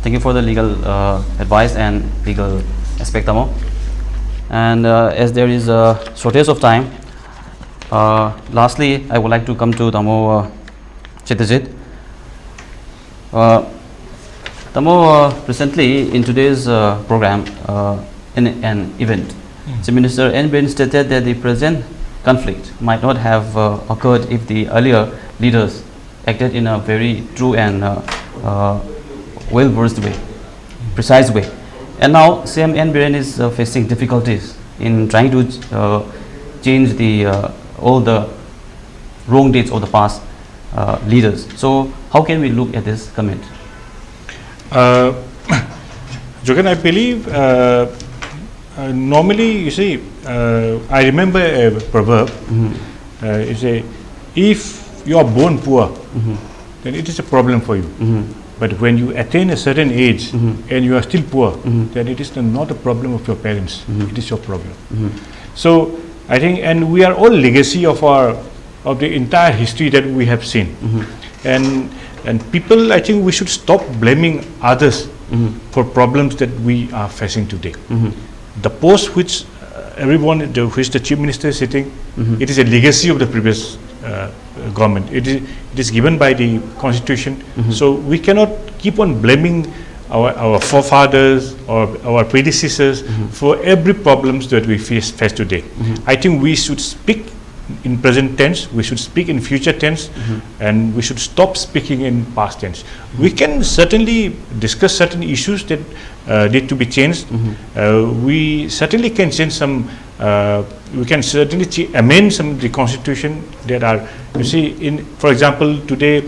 Thank you for the legal advice and legal aspect, Tamo. And as there is a shortage of time, lastly, I would like to come to Tamo Chitajit. Tamo, recently in today's program, in an event, the Minister N. Biren stated that the present conflict might not have occurred if the earlier leaders acted in a very true and well-versed way, precise way. And now CM N. Biren is facing difficulties in trying to change the all the wrong deeds of the past leaders. So how can we look at this comment? Jogan, I believe normally, you see, I remember a proverb. You say, if you are born poor, then it is a problem for you. But when you attain a certain age and you are still poor, then it is not a problem of your parents. It is your problem. So I think, and we are all legacy of the entire history that we have seen. And people, I think we should stop blaming others for problems that we are facing today. The post which which the Chief Minister is sitting, it is a legacy of the previous government. It is given by the Constitution. So we cannot keep on blaming our forefathers or our predecessors for every problems that we face today. I think we should speak in present tense, we should speak in future tense, and we should stop speaking in past tense. We can certainly discuss certain issues that need to be changed. We certainly can change some, we can certainly amend some of the Constitution that are, you see, for example, today